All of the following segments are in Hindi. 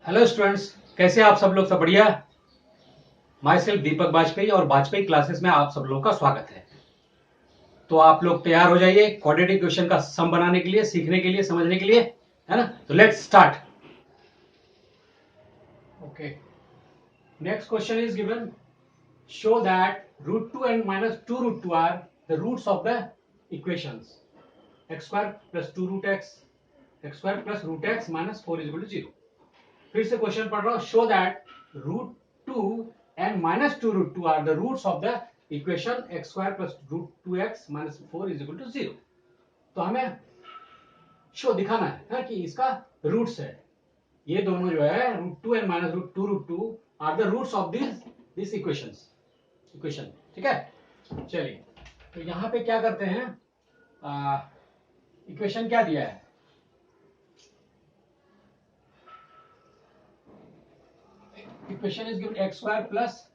हेलो स्टूडेंट्स, कैसे आप सब लोग? सब बढ़िया। माई सेल्फ दीपक बाजपेयी और बाजपेयी क्लासेस में आप सब लोगों का स्वागत है। तो आप लोग तैयार हो जाइए क्वाड्रेटिक इक्वेशन का सम बनाने के लिए, सीखने के लिए, समझने के लिए, है ना? तो let's start. Okay, next question is given, show that √2 and -2√2 are the roots of the equations x² + 2√x, x² + √x - 4 = 0। फिर से क्वेश्चन पढ़ रहा हूं, show that √2 and -2√2 are the roots of the equation x² + √2x - 4 = 0। तो हमें शो दिखाना है ना कि इसका रूट्स है, ये दोनों जो है √2 and -2√2 are the roots of this equation. ठीक है, चलिए तो यहां पे क्या करते हैं, इक्वेशन क्या दिया है, equation is given x² +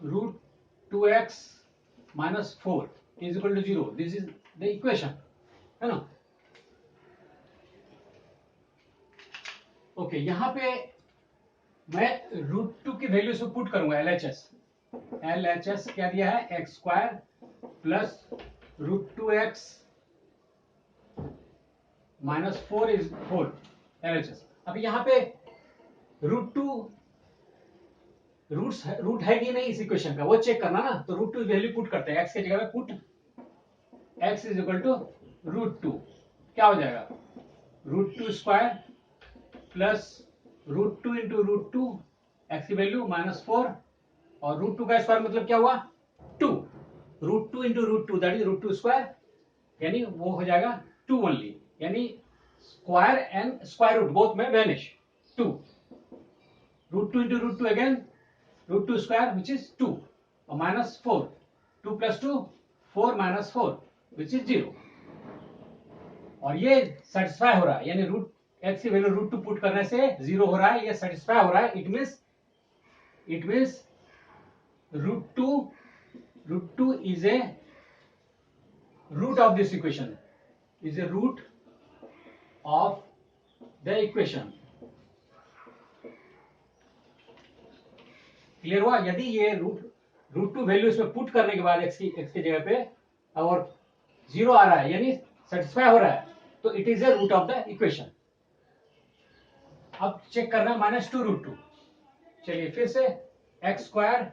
√2x - 4 = 0। This is the equation, है ना? ओके, यहां पे मैं √2 की वैल्यू से पुट करूंगा LHS क्या दिया है, x² + √2x - 4 LHS। अब यहां पे √2 रूट है कि नहीं इस इक्वेशन का, वो चेक करना ना। तो √2 वैल्यू पुट करते हैं, x की जगह पे पुट x = √2, क्या हो जाएगा, √2² + √2 × √2, x की वैल्यू -4, और √2 का स्क्वायर मतलब क्या हुआ, 2, √2 × √2 दैट इज √2², यानी वो हो जाएगा 2 ओनली, यानी square and square root both में वैनिश, 2, √2 × √2 अगेन √2² which is 2, और -4, 2 + 2 4 - 4 which is 0। और ये सेटिस्फाई हो रहा है, यानी x की वैल्यू √2 पुट करने से 0 हो रहा है, ये सेटिस्फाई हो रहा है। It means √2 is a root of this equation, is a root of the equation। Clear हुआ? यदि ये √2 वैल्यू इसमें पुट करने के बाद x की जगह पे और 0 आ रहा है, यानी सेटिस्फाई हो रहा है, तो it is a root of the equation. अब चेक करना है -2√2। चलिए फिर से x²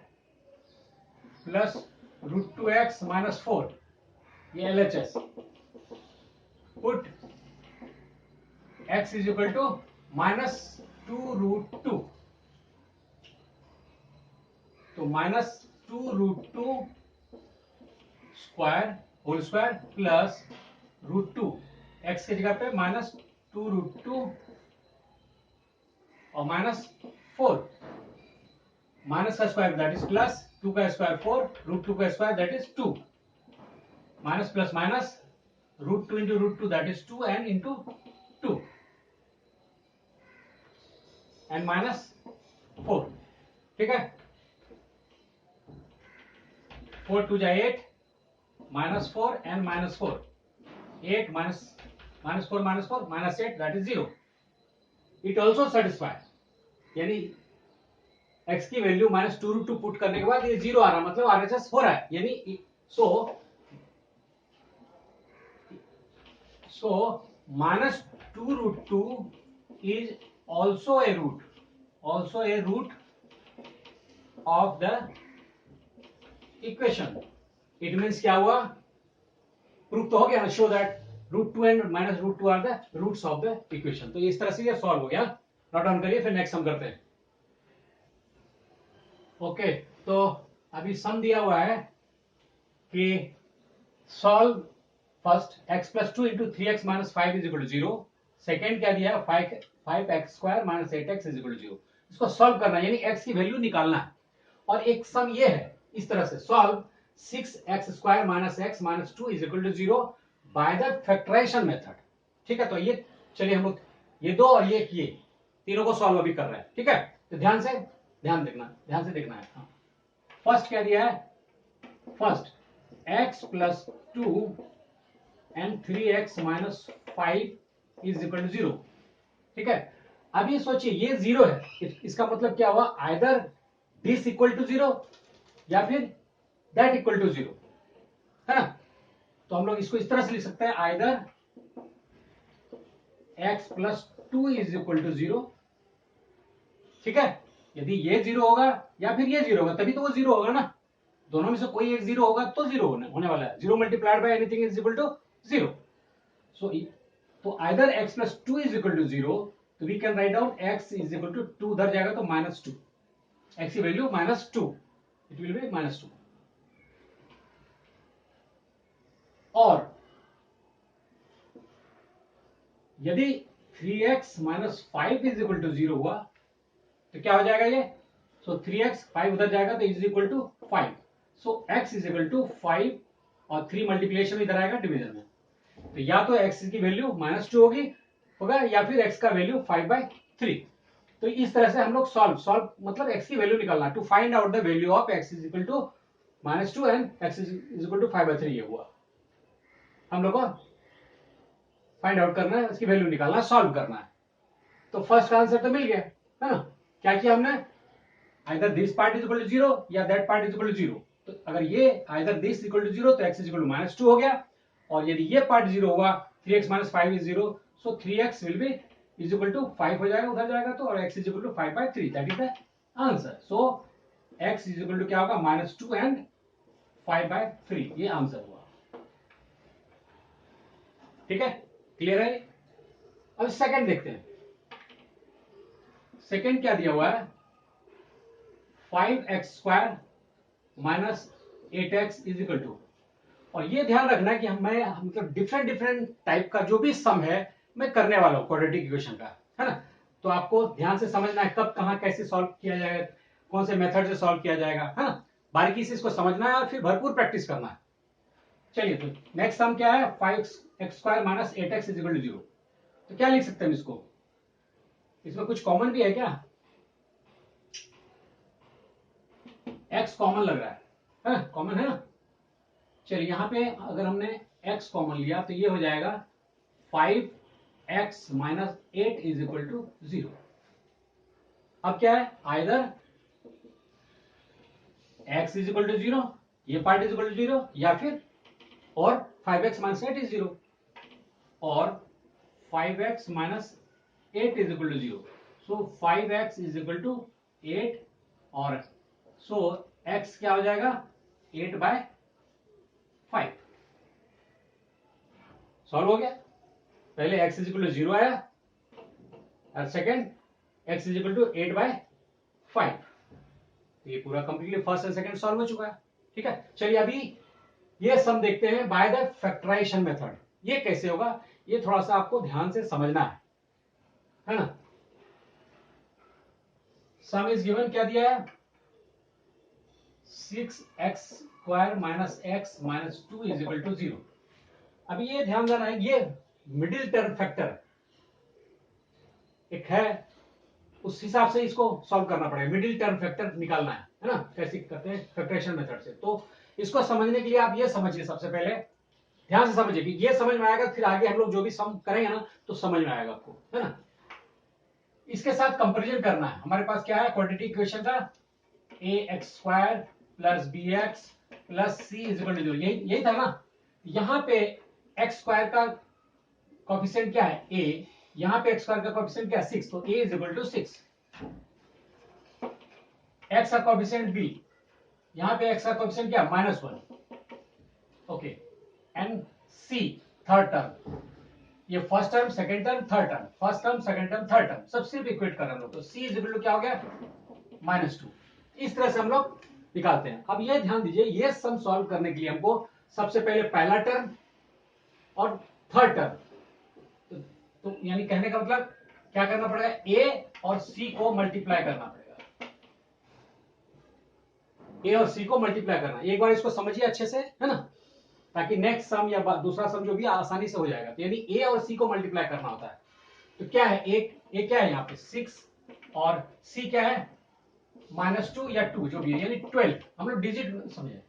+ √2x - 4, ये LHS, पुट x = -2√2, तो -2√2² होल स्क्वायर प्लस √2, x की जगह पे -2√2 और -4, माइनस का स्क्वायर दैट इज प्लस, 2 का स्क्वायर 4, √2 का square that is 2, minus plus minus, √2 × √2 that is 2 and into 2 and -4। ठीक है, 4 2 जा 8, -4 and -4, 8 -4 -8 that is 0। It also satisfy, यानी x की वैल्यू -2√2 पुट करने के बाद ये 0 आ रहा, मतलब RHS हो रहा है, यानी so -2√2 is also a root of the equation। It means क्या हुआ, प्रूफ तो हो गया ना, show that √2 and -√2 are the roots of the equation. तो इस तरह से ये सॉल्व हो गया। नोट डाउन करिए, फिर नेक्स्ट सम करते हैं। ओके, तो अभी सम दिया हुआ है कि solve first x + 2 × 3x - 5 = 0। Second क्या दिया है, 5x² - 8x = 0। इसको सॉल्व करना है, यानी x की वैल्यू निकालना है। और एक सम ये है इस तरह से, solve 6x² - x - 2 = 0 by the factorisation method. ठीक है, तो ये चलिए हम लोग ये दो और ये किए, तीनों को सॉल्व अभी कर रहे हैं। ठीक है, तो ध्यान से देखना है। हाँ, फर्स्ट क्या दिया है, फर्स्ट x + 2 and 3x - 5 = 0। ठीक है, अब ये सोचिए ये 0 है, इसका मतलब क्या हुआ, आइदर दिस इक्वल टू 0 या फिर दैट इक्वल टू 0, है ना। तो हम लोग इसको इस तरह से लिख सकते हैं, either x plus 2 is equal to 0, ठीक है। यदि ये 0 होगा या फिर ये 0 होगा तभी तो वो 0 होगा ना, दोनों में से कोई एक 0 होगा तो 0 होने वाला है। 0 multiplied by anything is equal to 0। So तो either x plus 2 is equal to 0, तो we can write down x is equal to 2, उधर जाएगा तो -2, x की वैल्यू -2, इट विल बी -2। और यदि 3x minus 5 is equal to 0 हुआ तो क्या हो जाएगा ये, सो 3x 5 उधर जाएगा तो is equal to 5, so x is equal to 5 और 3 मल्टीप्लिकेशन इधर आएगा डिवीजन में, तो या तो x की वैल्यू -2 होगा या फिर x का वैल्यू 5/3। तो इस तरह से हम लोग सॉल्व मतलब x की वैल्यू निकालना, to find out the value of x is equal to -2 and x is equal to 5/3। ये हुआ हम लोग को फाइंड आउट करना है, इसकी वैल्यू निकालना, सॉल्व करना है। तो फर्स्ट आंसर तो मिल गया, है ना। क्या किया हमने, either this part is equal to 0 या that part is equal to 0। तो अगर ये आइदर दिस इक्वल टू 0 तो x इज इक्वल टू -2 हो गया, और यदि ये पार्ट 0 हुआ 3x minus 5 is 0, so 3x will be is equal to 5 हो जाएगा, उधर जाएगा तो, और x is equal to 5/3, that is the answer. So x is equal to क्या होगा, -2 एंड 5/3, ये आंसर हुआ। ठीक है, क्लियर है। अब सेकंड देखते हैं। सेकंड क्या दिया हुआ है, 5x² minus 8x is equal to, और ये ध्यान रखना कि मैं मतलब डिफरेंट टाइप का जो भी सम है मैं करने वाला हूं क्वाड्रेटिक इक्वेशन का, है ना। तो आपको ध्यान से समझना है कब कहां कैसे सॉल्व किया जाएगा, कौन से मेथड से सॉल्व किया जाएगा, है ना। बारीकी से इसको समझना है और फिर भरपूर प्रैक्टिस करना है। चलिए, तो नेक्स्ट सम क्या है, 5x² minus 8x is equal to 0। तो क्या लिख सकते हैं इसको, इसमें कुछ कॉमन भी है क्या, x कॉमन लग रहा है, कॉमन है ना। चलिए यहां पे अगर हमने x कॉमन लिया तो ये हो जाएगा 5x minus 8 is equal to 0। अब क्या है, either x is equal to 0, ये पार्ट इज इक्वल टू 0, या फिर और 5x माइनस 8 इज 0, और 5x minus 8 is equal to 0। So 5x is equal to 8, और सो x क्या हो जाएगा, 8/5। सॉल्व हो गया। पहले x इज इक्वल टू 0 आया और second x is equal to 8/5। ये पूरा completely first and second solve हो चुका है। ठीक है, चलिए अभी ये सम देखते हैं बाय द फैक्टराइजेशन मेथड। ये कैसे होगा, ये थोड़ा सा आपको ध्यान से समझना है ना। सम इज गिवन, क्या दिया है, 6x² minus x minus 2 is equal to 0। अभी ये ध्यान देना है, ये मिडिल टर्म फैक्टर एक है, उस हिसाब से इसको सॉल्व करना पड़ेगा, मिडिल टर्म फैक्टर निकालना है ना। कैसे करते हैं, फैक्टराइजेशन मेथड से। तो इसको समझने के लिए आप ये समझिए, सबसे पहले ध्यान से समझिए कि ये समझ में आएगा, फिर आगे हम लोग जो भी सम करेंगे ना तो समझ में आएगा आपको, है ना। इसके साथ कंपैरिजन करना है। हमारे पास क्या है, क्वाड्रेटिक इक्वेशन का ax² plus bx plus c is equal to 0, यही था ना। यहां पे x² का कोएफिशिएंट क्या है, a, यहां पे x² का कोएफिशिएंट क्या है, 6, तो a is equal to 6। x का कोएफिशिएंट b, यहां पे x का कोएफिशिएंट क्या, -1, okay. And c third term, ये first term second term third term, first term second term third term, सब सिर्फ इक्वेट कर रहे हैं हम लोग। तो c इज इक्वल टू क्या हो गया, -2। इस तरह से हम लोग निकालते हैं। अब ये ध्यान दीजिए, ये सम सॉल्व करने के लिए हमको सबसे पहले पहला टर्म और थर्ड टर्म, तो यानी कहने का मतलब क्या करना पड़ेगा, a और c को मल्टीप्लाई करना पड़ेगा, a और c को मल्टीप्लाई करना। एक बार इसको समझिए अच्छे से, है ना, ताकि नेक्स्ट सम या दूसरा सम जो भी आसानी से हो जाएगा। तो यानी a और c को मल्टीप्लाई करना होता है। तो क्या है, a क्या है यहाँ पे 6, और c क्या है -2 या 2 जो भी है, यानी 12। हम लोग डिजिट समझे,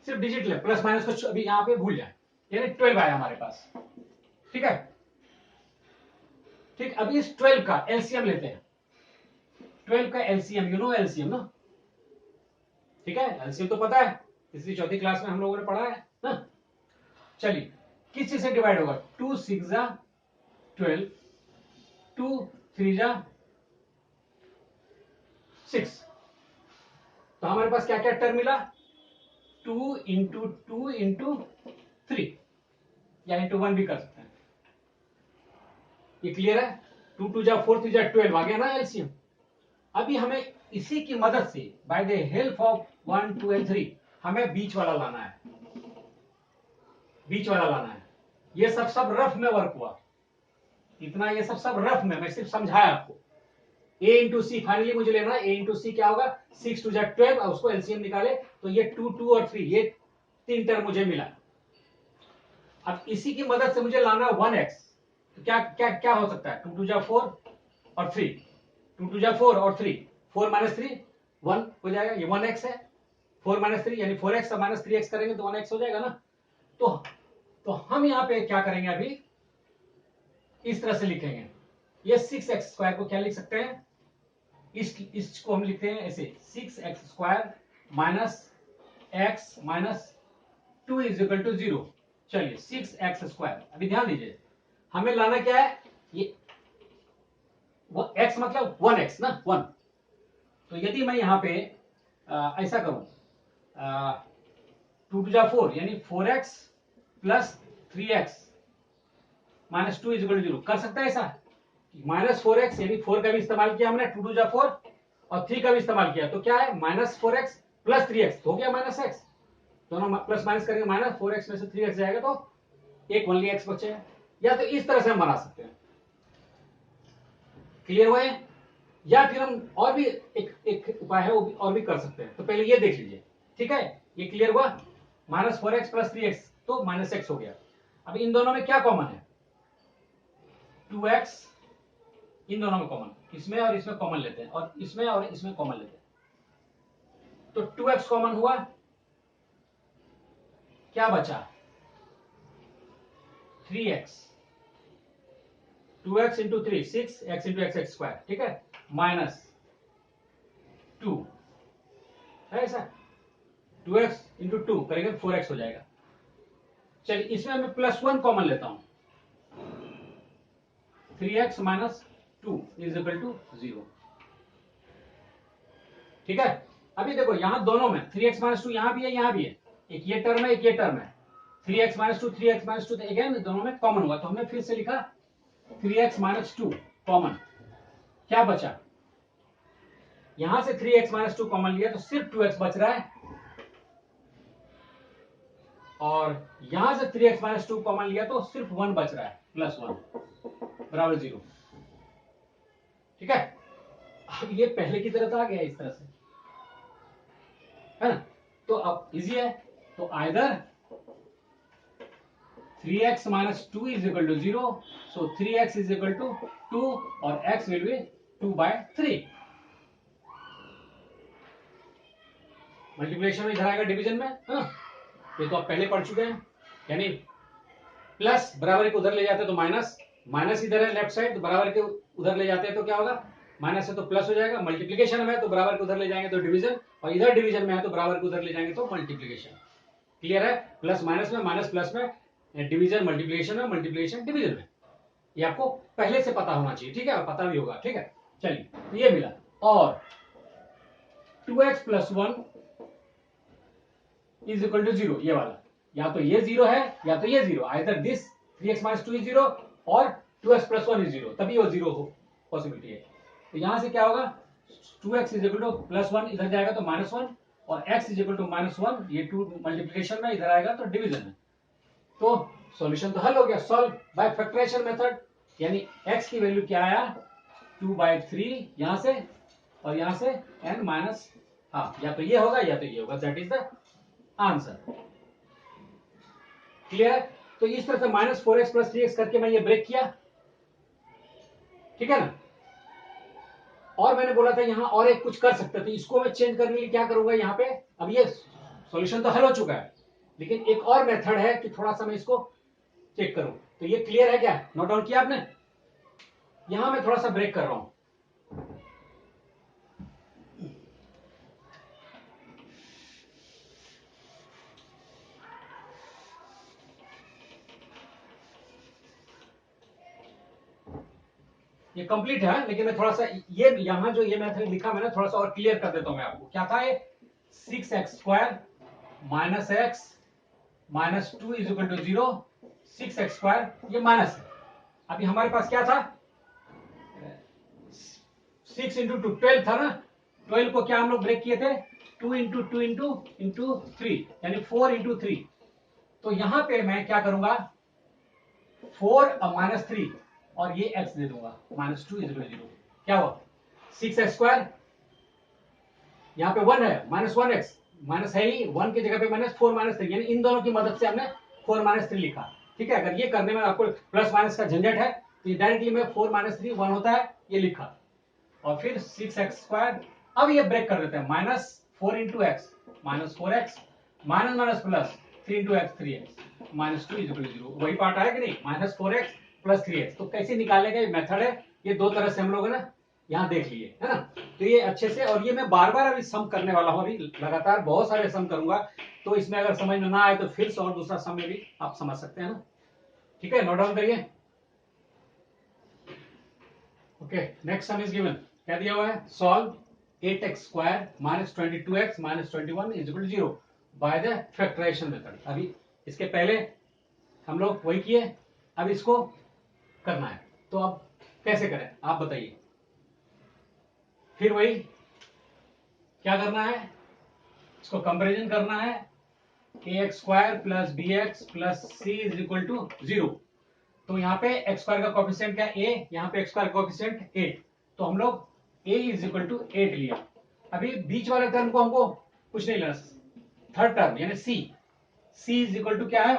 सिर्फ डिजिट ले, प्लस माइनस को अभी यहाँ पे भूल जाए, यानी 12 आया हमारे पास। ठीक है, ठीक, अभी इस 12 का एलसीएम लेते हैं। 12 का एलसीएम, यू नो एलसीएम ना, ठीक है, एलसीएम तो पता है, तीसरी चौथी क्लास में हम लोगों ने पढ़ा है ना। चलिए, किस चीज से डिवाइड होगा? 2 6 जा 12, 2 3 जा 6। तो हमारे पास क्या क्या टर्म मिला? 2 इंटू 2 इंटू 3 या इंटू 1 भी कर सकते हैं। ये क्लियर है? 2 2 जा 4, 3 जा 12 आ गया ना एलसीएम। अभी हमें इसी की मदद से by the help of 1 2 and 3 हमें बीच वाला लाना है, बीच वाला लाना है। ये सब रफ में वर्क हुआ, इतना ये सब रफ में, मैं सिर्फ समझाया आपको। a इंटू सी फाइनली मुझे लेना है, a इंटू सी क्या होगा? 6 2 जा 12, और उसको एलसीएम निकाले तो ये 2 2 और 3, ये 3 टर्म मुझे मिला। अब इसी की मदद से मुझे लाना 1x, तो क्या क्या क्या हो सकता है? 2 2 जा 4 और 3, 2 2 जा 4 और 3, 4 माइनस 3 1 हो जाएगा, ये 1x है। 4 माइनस 3 यानी 4x, माइनस 3x करेंगे तो 1x हो जाएगा ना। तो हम यहां पे क्या करेंगे? अभी इस तरह से लिखेंगे, ये 6x² को क्या लिख सकते हैं? इसको हम लिखते हैं ऐसे, 6x² minus x minus 2 is equal to 0। चलिए 6x², अभी ध्यान दीजिए, हमें लाना क्या है? ये x मतलब 1x ना, 1। तो यदि मैं यहां पे ऐसा करूं, 2 2 जा 4 यानी 4x plus 3x minus 2 is equal to 0, कर सकता है ऐसा? माइनस 4x यानी 4 का भी इस्तेमाल किया हमने, 2 2 जा 4 और 3 का भी इस्तेमाल किया, तो क्या है? माइनस 4x प्लस 3x हो गया माइनस x। दोनों प्लस माइनस करेंगे, माइनस 4x में से 3x जाएगा तो एक ओनली x बचेगा। या तो इस तरह से हम बना सकते हैं, क्लियर हुए? या फिर हम और भी एक उपाय है, वो भी और भी कर सकते हैं। तो पहले ये देख लीजिए, ठीक है, ये क्लियर हुआ? माइनस 4x प्लस 3x तो माइनस x हो गया। अब इन दोनों में क्या कॉमन है? 2x, इन दोनों में कॉमन, इसमें और इसमें कॉमन लेते हैं, और इसमें और इसमें कॉमन लेते हैं, तो 2x कॉमन हुआ, क्या बचा? 3x, 2x into 3 6x into x² ठीक है, माइनस 2 है ऐसा, 2x इंटू 2 करेंगे 4x हो जाएगा। चलिए इसमें मैं प्लस 1 कॉमन लेता हूं, 3x minus 2 is equal to 0, ठीक है। अभी देखो यहां दोनों में 3x माइनस 2 यहां भी है, यहां भी है, एक ये टर्म है, एक ये टर्म है, 3x minus 2 3x minus 2 again दोनों में कॉमन हुआ, तो हमने फिर से लिखा 3x माइनस 2 कॉमन, क्या बचा? यहां से 3x माइनस 2 कॉमन लिया तो सिर्फ 2x बच रहा है, और यहां से 3x माइनस 2 कॉमन लिया तो सिर्फ 1 बच रहा है, प्लस 1 बराबर 0, ठीक है। अब ये पहले की तरह तो आ गया इस तरह से, है ना? तो अब इजी है, तो either 3x minus 2 is equal to 0, so 3x is equal to 2 और x will be 2/3। मल्टीप्लिकेशन में इधर आएगा डिवीजन में, है ना? ये तो आप पहले पढ़ चुके हैं, यानी प्लस बराबर के उधर ले जाते तो माइनस, माइनस इधर है लेफ्ट साइड, तो बराबर के उधर ले जाते हैं तो क्या होगा? माइनस है तो प्लस हो जाएगा। मल्टीप्लिकेशन में है तो बराबर के उधर ले जाएंगे तो डिवीजन, और इधर डिवीजन में है तो बराबर के उधर ले जाएंगे तो मल्टीप्लिकेशन। क्लियर है? प्लस माइनस में, माइनस प्लस में, डिवीजन मल्टीप्लिकेशन में, मल्टीप्लिकेशन डिवीजन में, ये आपको पहले से पता होना चाहिए, ठीक है, और पता भी होगा, ठीक है। चलिए तो ये मिला, और 2x plus 1 is equal to 0, ये वाला, या तो ये 0 है या तो ये 0, either this 3x minus 2 is 0 और 2x प्लस 1 इज 0, तभी वो 0 हो पॉसिबिलिटी है। तो यहां से क्या होगा? 2x is equal two plus 1 इधर जाएगा तो माइनस 1, और x is equal to minus 1, ये 2 मल्टीप्लिकेशन में इधर आएगा तो डिवीजन में, तो सॉल्यूशन तो हल हो गया। सॉल्व बाय फैक्टराइजेशन मेथड, यानी x की वैल्यू क्या आया? 2/3 यहां से, और यहां से n माइनस हाफ, या तो ये होगा या तो ये होगा, that is the answer. Clear है? तो इस तरह से माइनस 4x प्लस 3x करके मैं ये ब्रेक किया, ठीक है ना? और मैंने बोला था यहां और एक कुछ कर सकते थे, इसको मैं चेंज करने के लिए क्या करूंगा यहां पे? अब ये सॉल्यूशन तो हल हो चुका है, लेकिन एक और मेथड है कि थोड़ा सा मैं इसको चेक करूं। तो ये क्लियर है क्या? नोट डाउन किया आपने? यहां मैं थोड़ा सा ब्रेक कर रहा हूं। ये कंप्लीट है, लेकिन मैं थोड़ा सा ये यहां जो ये मैथड लिखा मैंने थोड़ा सा और क्लियर कर देता हूं मैं आपको। क्या था ये? 6x² minus x minus 2 is equal to 0। 6x² ये माइनस है। अभी हमारे पास क्या था? 6 इंटू 2 12 था ना। 12 को क्या हम लोग ब्रेक किए थे? 2 इंटू 2 इंटू 3 यानी 4 इंटू 3। तो यहां पे मैं क्या करूंगा? 4 माइनस 3 और ये x दे दूंगा माइनस 2 इज इक्वल टू 0। क्या हुआ? 6x², यहाँ पे 1 है, माइनस 1x, माइनस है ही, 1 की जगह पे माइनस 4 माइनस 3, यानी इन दोनों की मदद से हमने 4 माइनस 3 लिखा। ठीक है, अगर ये करने में आपको प्लस माइनस का झंझट है तो डायरेक्टली में 4 माइनस 3 1 होता है, ये लिखा। और फिर 6x², अब ये ब्रेक कर देते हैं, minus 4 into x minus 4x minus minus plus 3 into x 3x minus 2 is equal to 0। वही पार्ट आया कि नहीं? Minus 4x plus 3x। तो कैसे निकालने का ये मेथड है, ये दो तरह से हम लोग ना यहाँ देख लिए, है ना। तो ये अच्छे से, और ये मैं बार बार अभी सम करने वाला हूँ, अभी लगातार बहुत सारे सम करूंगा। तो इसमें अगर समझ में ना आए तो फिर से और दूसरा सम में भी आप समझ सकते हैं ना। ठीक है, नोट डाउन करिए। Okay, next sum is given. क्या दिया हुआ है? Solve 8x² minus 22x minus 21 is equal to 0 by the factorisation method. अभी इसके पहले हम लोग वही किए, अब इसको करना है। तो अब कैसे करें आप बताइए? फिर वही क्या करना है? इसको कंपैरिजन करना है। ax² plus bx plus c is equal to 0। तो यहाँ पे x² का कोफिशिएंट क्या? a, यहाँ पे x² का कोफिशिएंट 8। तो हम लोग a इज इक्वल टू 8 लिया। अभी बीच वाले टर्म को हमको कुछ नहीं लेना, थर्ड टर्म यानी c इज इक्वल टू क्या है?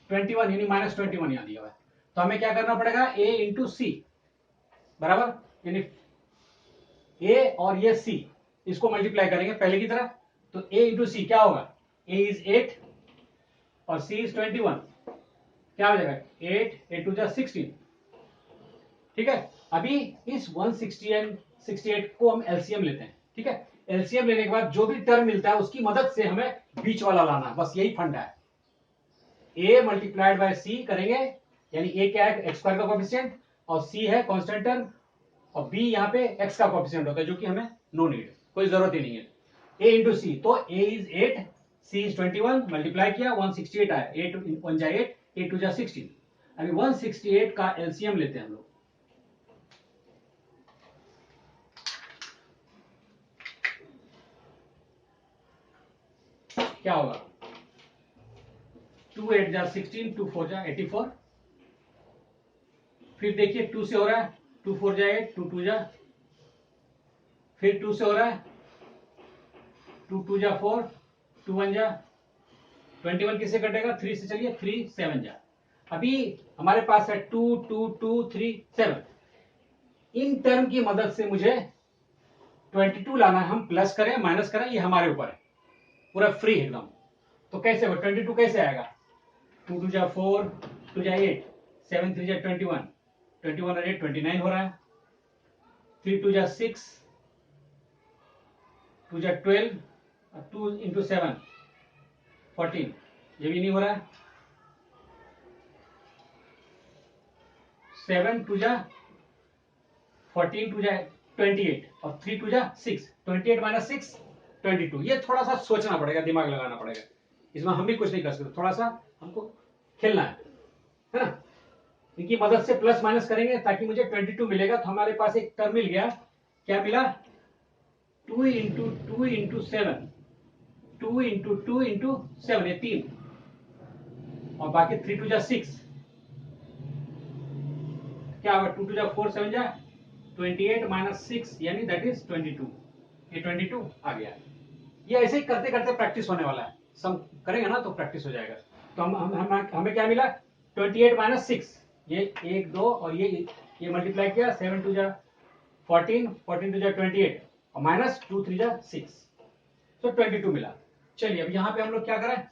21 यानी माइनस 21 यहाँ दिया हुआ है। तो हमें क्या करना पड़ेगा? a इंटू सी बराबर, यानी a और ये c, इसको मल्टीप्लाई करेंगे पहले की तरह। तो a इंटू सी क्या होगा? a इज 8 और c इज 21। क्या हो जाएगा? 8 8 जा 16। ठीक है, अभी इस 168 को हम एलसीएम लेते हैं। ठीक है, एलसीएम लेने के बाद जो भी टर्म मिलता है उसकी मदद से हमें बीच वाला लाना, बस यही फंडा है। a मल्टीप्लाइड बाय c करेंगे, यानी a क्या है? x² का कोफिशिएंट, और c है कांस्टेंट टर्म, और b यहाँ पे x का कोफिशिएंट होता है, जो कि हमें नो नीड, कोई जरूरत ही नहीं है। a इंटू सी, तो a is 8 c is 21, multiply किया 168 आया, 8 1 जा 8 8 2 जा 16। अभी 168 का एलसीएम लेते हैं हम लोग। क्या होगा? 2 8 जा 16, 2 4 जा 84। फिर देखिए 2 से हो रहा है, 2 4 जा 8, 2 2 जा, फिर 2 से हो रहा है, 2 2 जा 4, 2 1 जा 21, किससे कटेगा? 3 से, चलिए 3 7 जा। अभी हमारे पास है 2 2 2 3 7। इन टर्म की मदद से मुझे 22 लाना है। हम प्लस करें माइनस करें ये हमारे ऊपर है, पूरा फ्री एकदम। तो कैसे हो? 22 कैसे आएगा? 2 2 जा 4, 2 जा 8, 7 3 जा 21, 21 और 8 29 हो रहा है। 3 2 जा 6, 2 जा 12, 2 इंटू 7 14, ये भी नहीं हो रहा है। 7 2 जा 14, 2 जा 28, और 3 2 जा 6, 28 माइनस 6 22। ये थोड़ा सा सोचना पड़ेगा, दिमाग लगाना पड़ेगा, इसमें हम भी कुछ नहीं कर सकते, थोड़ा सा हमको खेलना है ना। इनकी मदद से प्लस माइनस करेंगे ताकि मुझे 22 मिलेगा। तो हमारे पास एक टर्म मिल गया, क्या मिला? 2 इंटू 2 इंटू 7, 2 इंटू 2 इंटू 7, ये 3, और बाकी 3 2 जा 6, क्या होगा? 2 2 जा 4 7 जा 28 माइनस 6 यानी दैट इज 22। ये 22 आ गया। ये ऐसे ही करते करते प्रैक्टिस होने वाला है, सम करेंगे ना तो प्रैक्टिस हो जाएगा। तो हमें क्या मिला? 28 माइनस 6, ये 1 2, और ये मल्टीप्लाई किया, 7 2 जा 14, 14 2 जा 28, और माइनस 2 3 जा 6, तो 22 मिला। चलिए अब यहाँ पे हम लोग क्या करें?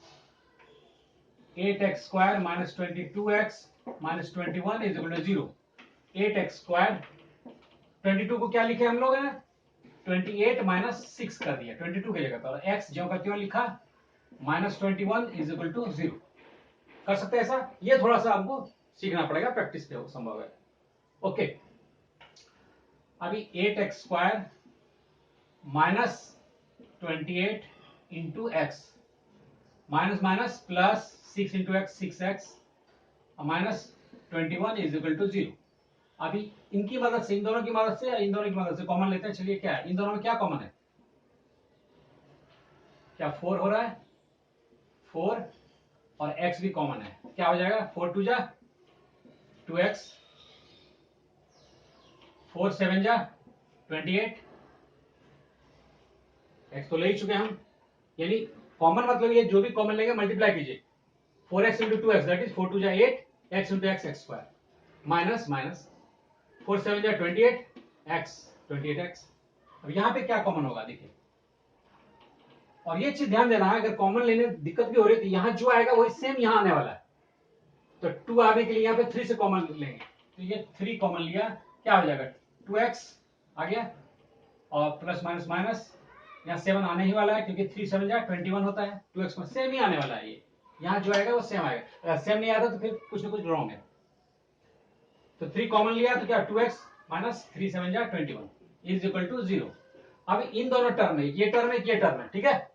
8x² minus 22x minus 21 is equal to 0। 8x square, 22 को क्या लिखे हम लोग, 28 माइनस 6 कर दिया 22 की जगह पर, x जो का क्यों लिखा -21 इज इक्वल टू 0। कर सकते हैं ऐसा, ये थोड़ा सा हमको सीखना पड़ेगा, प्रैक्टिस पे संभव है। ओके, अभी 8x square minus 28 into x, minus minus plus 6 into x 6x minus 21 is equal to 0। अभी इनकी मदद से, इन दोनों की मदद से या इन दोनों की मदद से कॉमन लेते हैं। चलिए, क्या है इन दोनों में, क्या कॉमन है, क्या 4 हो रहा है, 4 और x भी कॉमन है, क्या हो जाएगा 4 2 जा 2x, 4 7 जा 28, x तो ले ही चुके हम, यानी कॉमन मतलब ये जो भी कॉमन लेंगे मल्टीप्लाई कीजिए, 4x into 2x that is 4 2 जा 8, x into x x square, minus minus 4 7 जा 28, x 28x। अब यहां पे क्या कॉमन होगा देखिए, और ये चीज ध्यान देना है, अगर कॉमन लेने दिक्कत भी हो रही है तो यहां जो आएगा वही सेम यहां आने वाला है। तो 2 आने के लिए यहां पे 3 से कॉमन लेंगे, तो ये 3 कॉमन लिया, क्या हो जाएगा 2x आ गया, और प्लस माइनस माइनस, यहाँ 7 आने ही वाला है क्योंकि 3 7 जा 21 होता है, 2x में सेम ही आने वाला है, ये यहाँ जो आएगा वो सेम आएगा, अगर सेम नहीं आता तो फिर कुछ ना कुछ रॉन्ग है। तो 3 कॉमन लिया तो क्या 2x माइनस 3 7 जा 21 इज इक्वल टू 0। अब इन दोनों टर्म में, ये टर्म है ये टर्म है, ठीक है,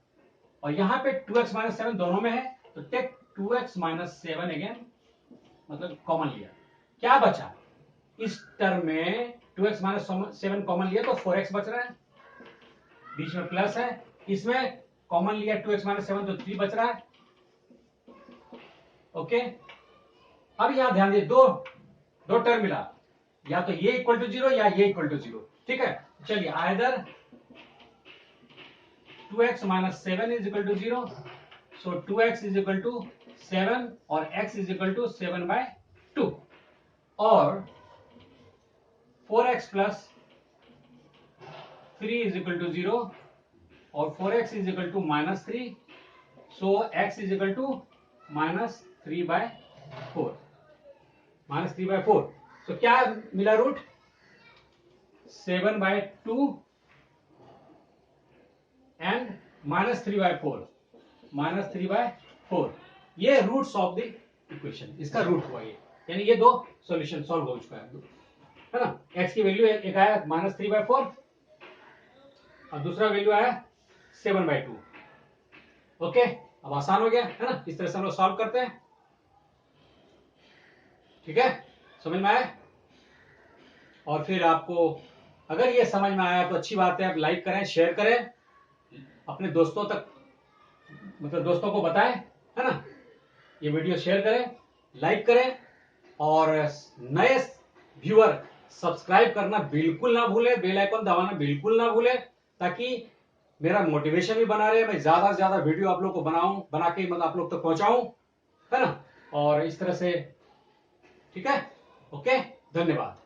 और यहाँ पे 2x माइनस 7 दोनों में है, तो टेक 2x माइनस 7 अगेन, मतलब कॉमन लिया, क्या बचा इस टर्म में, 2x माइनस 7 कॉमन लिया तो 4x बच रहा है, बीच में प्लस है, इसमें कॉमन लिया 2x माइनस 7 तो 3 बच रहा है। ओके, अब यहां ध्यान दिए, दो टर्म मिला, या तो ये इक्वल टू 0 या ये इक्वल टू 0, ठीक है। चलिए, either 2x minus 7 is equal to 0, so 2x is equal to 7 और x इज इक्वल टू 7/2, और 4x plus 3 is equal to 0 और 4x is equal to -3, so x is equal to -3/4, -3/4। तो क्या मिला रूट 7/2 एंड -3/4, -3/4, ये रूट्स ऑफ द इक्वेशन, इसका रूट हुआ ये, यानी ये दो सॉल्यूशन सॉल्व हो चुका है ना। x की वैल्यू एक आया -3/4 और दूसरा वैल्यू आया 7/2। ओके, अब आसान हो गया है ना, इस तरह से हम लोग सॉल्व करते हैं, ठीक है, समझ में आया। और फिर आपको अगर ये समझ में आया तो अच्छी बात है, आप लाइक करें, शेयर करें, अपने दोस्तों तक, मतलब दोस्तों को बताएं, है ना, ये वीडियो शेयर करें, लाइक करें, और नए व्यूअर सब्सक्राइब करना बिल्कुल ना भूलें, बेल आइकन दबाना बिल्कुल ना भूलें, ताकि मेरा मोटिवेशन भी बना रहे, मैं ज्यादा से ज्यादा वीडियो आप लोग को बना के मतलब आप लोग तक पहुंचाऊं, है ना, और इस तरह से, ठीक है। ओके, धन्यवाद।